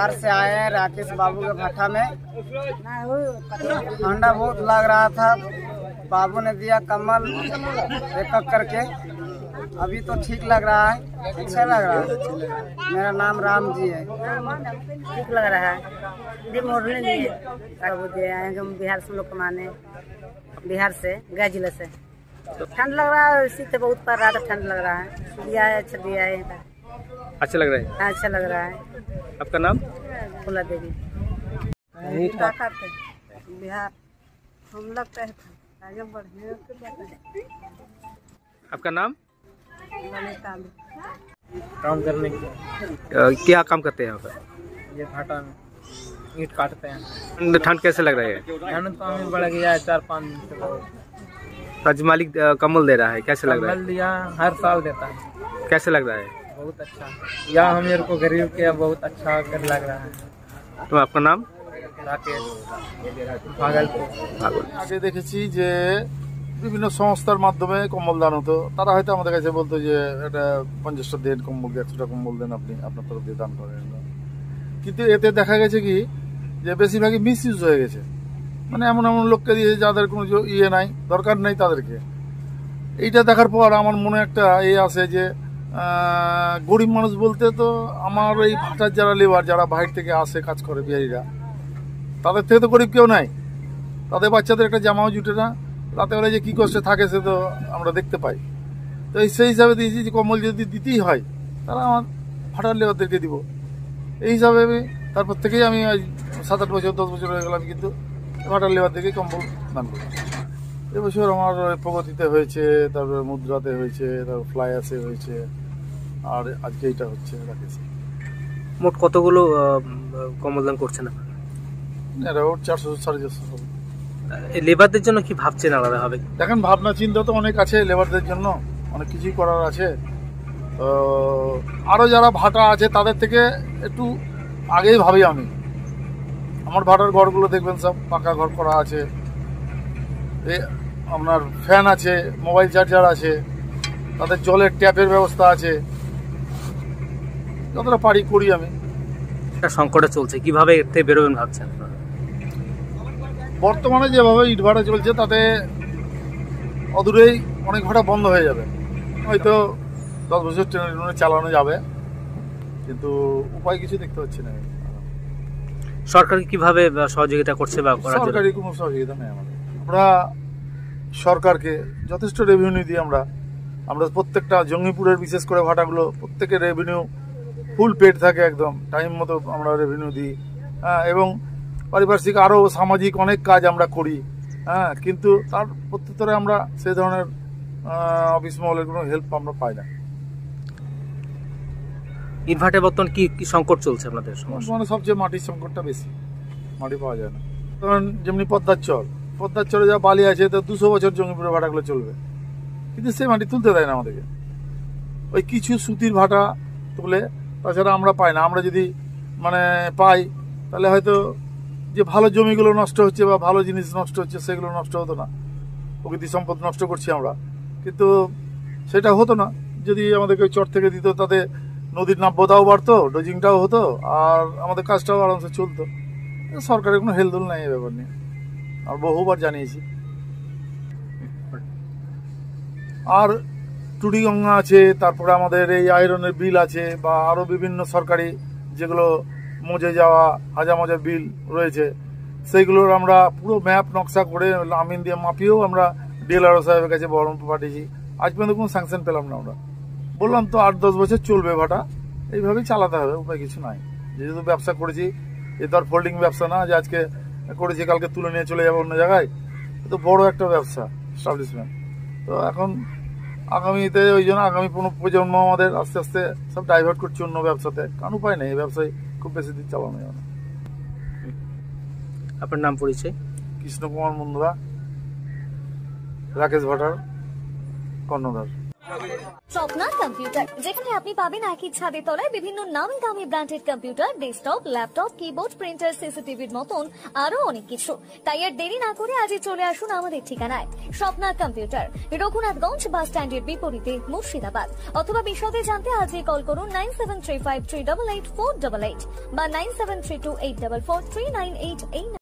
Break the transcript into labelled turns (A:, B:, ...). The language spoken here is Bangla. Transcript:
A: बिहार से आए हैं राकेश बाबू के भट्टा में। ठंडा बहुत लग रहा था, बाबू ने दिया कम्बल एक करके, अभी तो ठीक लग रहा है, अच्छा लग रहा है। मेरा नाम राम जी है।
B: ठीक लग रहा है। मोरने नहीं है, हम बिहार से लोग कमाने, बिहार से गया जिले से। ठंड लग रहा है, इसी से बहुत पड़ रहा था, ठंड लग रहा है। दिया है, अच्छा दिया है,
C: अच्छा लग रहा है।
B: हाँ अच्छा लग रहा है।
C: आपका नाम?
B: फूला देवी। बिहार हम लगता है आगे बढ़े।
C: आपका नाम?
A: काम करने की
C: क्या काम करते हैं यहाँ पर?
A: ये भाटा में ईंट काटते हैं।
C: ठंड कैसे लग रही है?
A: ठंड तो हमें बढ़ गया है 4-5 दिन से। बहुत
C: आज मालिक कम्बल दे रहा है, कैसे लग रहा है?
A: कम्बल दिया, हर साल देता है।
C: कैसे लग रहा है?
A: बहुत अच्छा, या हम मेरे को गरीब के बहुत अच्छा लग रहा है।
C: तो आपका नाम?
A: রাকেশ, ভাগলপুর।
D: আগে দেখেছি যে বিভিন্ন সংস্থার মাধ্যমে কম্বল দান হতো, তারা হয়তো আমাদের কাছে বলতো যে এটা 50টা দেন কম্বল, 100টা কম্বল দেন, আপনি আপনার তরফ দিয়ে দান করেন। কিন্তু এতে দেখা গেছে কি যে বেশিরভাগই মিসইউজ হয়ে গেছে, মানে এমন এমন লোককে দিয়ে যাদের কোনো ইয়ে নাই, দরকার নেই তাদেরকে। এইটা দেখার পর আমার মনে একটা আসে যে গরিব মানুষ বলতে তো আমার এই ভাটার যারা লেবার, যারা বাইরে থেকে আসে কাজ করে বিহারিরা, তাদের থেকে তো গরিব কেউ নাই। তাদের বাচ্চাদের একটা জামাও জুটে না, রাতে বেলায় যে কী কষ্টে থাকে সে তো আমরা দেখতে পাই। তো সেই হিসাবে দিয়েছি যে কম্বল যদি দিতেই হয় তারা আমার ভাটার লেবারদেরকে দিব, এই হিসাবে আমি তারপর থেকেই আমি 7-8 বছর 10 বছর হয়ে গেলাম কিন্তু ভাটার লেবারদেরকে কম্বল দান করি। এবছর আমার প্রগতিতে হয়েছে, তারপরে মুদ্রাতে হয়েছে, তারপর ফ্লাইয়াসে হয়েছে, আর আজকে এইটা হচ্ছে রাকেশ।
C: মোট কতগুলো কম্বল দান করছেন আপনারা?
D: এরাও 400-450 হবে।
C: লেবারদের জন্য কি ভাবছেন আলাদা হবে?
D: দেখেন, ভাবনা চিন্তা তো অনেক আছে লেবারদের জন্য, অনেক কিছুই করার আছে। তো আরও যারা ভাটা আছে তাদের থেকে একটু আগেই ভাবি আমি। আমার ভাটার ঘরগুলো দেখবেন সব পাকা ঘর করা আছে, আপনার ফ্যান আছে, মোবাইল চার্জার আছে, তাদের জলের ট্যাপের ব্যবস্থা আছে, যতটা পারি করি আমি।
C: সংকটে চলছে, কিভাবে এর থেকে বেরোবেন ভাবছেন?
D: বর্তমানে যেভাবে ইট ভাটা চলছে তাতে অদূরেই অনেক ভাটা বন্ধ হয়ে যাবে, হয়তো 10 বছর ট্রেনে চালানো যাবে, কিন্তু উপায় কিছু দেখতে পাচ্ছি না।
C: সরকার কিভাবে সহযোগিতা করছে? বা
D: সরকারি কোনো সহযোগিতা নেই আমাদের। আমরা সরকারকে যথেষ্ট রেভিনিউ দিই। আমরা প্রত্যেকটা জঙ্গিপুরের বিশেষ করে ভাটাগুলো প্রত্যেকের রেভিনিউ ফুল পেড থাকে, একদম টাইম মতো আমরা রেভিনিউ দিই। হ্যাঁ, এবং পারিপার্শ্বিক আরও সামাজিক অনেক কাজ আমরা করি। হ্যাঁ, কিন্তু তার প্রত্যুত্তরে আমরা সেই ধরনের অফিস মহলের কোনো হেল্প আমরা পাই না।
C: ইটভাটার বর্তমান কি সংকট চলছে আপনাদের?
D: মানে সবচেয়ে মাটির সংকটটা বেশি, মাটি পাওয়া যায় না। কারণ যেমনি পদ্মার চরে যা বালি আছে, তো 200 বছর জঙ্গিপুরের ভাটাগুলো চলবে, কিন্তু সেই মাটি তুলতে দেয় না আমাদেরকে। ওই কিছু সুতির ভাটা তুলে, তাছাড়া আমরা পাই না। আমরা যদি মানে পাই তাহলে হয়তো যে ভালো জমিগুলো নষ্ট হচ্ছে বা ভালো জিনিস নষ্ট হচ্ছে সেগুলো নষ্ট হতো না। প্রকৃতি সম্পদ নষ্ট করছি আমরা, কিন্তু সেটা হতো না যদি আমাদেরকে চর থেকে দিত। তাতে নদীর নাব্যতাও বাড়তো, ডোজিংটাও হতো, আর আমাদের কাজটাও আরামসে চলতো। সরকারের কোনো হেলদোল নাই এ ব্যাপার নিয়ে, আর বহুবার জানিয়েছি। আর টুডিগঙ্গা আছে, তারপরে আমাদের এই আয়রনের বিল আছে, বা আরও বিভিন্ন সরকারি যেগুলো মজে যাওয়া হাজা মজা বিল রয়েছে, সেইগুলোর আমরা পুরো ম্যাপ নকশা করে আমিন দিয়ে মাপিয়েও আমরা ডিএলআরও সাহেবের কাছে বহরমপুর পাঠিয়েছি। আজ পর্যন্ত কোনো স্যাংশন পেলাম না। আমরা বললাম তো 8-10 বছর চলবে ভাটা, এইভাবেই চালাতে হবে, উপায় কিছু নাই। যেহেতু ব্যবসা করেছি, এ তো আর ফোল্ডিং ব্যবসা না যে আজকে করেছি কালকে তুলে নিয়ে চলে যাবো অন্য জায়গায়। তো বড় একটা ব্যবসা, এস্টাবলিশমেন্ট। তো এখন আগামীতে ওই জন্য আগামী প্রজন্ম আমাদের আস্তে আস্তে সব ডাইভার্ট করছে অন্য ব্যবসাতে, কারণ উপায় নেই, এই ব্যবসায় খুব বেশি দিন চালানো যাবে না।
C: আপনার নাম পরিচয়?
D: কৃষ্ণ কুমার মুন্দ্রা, রাকেশ ভাটার কর্ণধার।
E: স্বপ্না কম্পিউটার, যেখানে আপনি পাবেন একই ছাদের তলায় বিভিন্ন নামি দামি branded computer, desktop, laptop, keyboard, printer, সিসিটিভির মতন আরো অনেক কিছু। তাই আর দেরি না করে আজই চলে আসুন আমাদের ঠিকানায় স্বপ্না কম্পিউটার, রঘুনাথগঞ্জ বাস স্ট্যান্ডের বিপরীতে, মুর্শিদাবাদ। অথবা বিশদে জানতে আজই কল করুন 9735388488 বা 9732844398 এই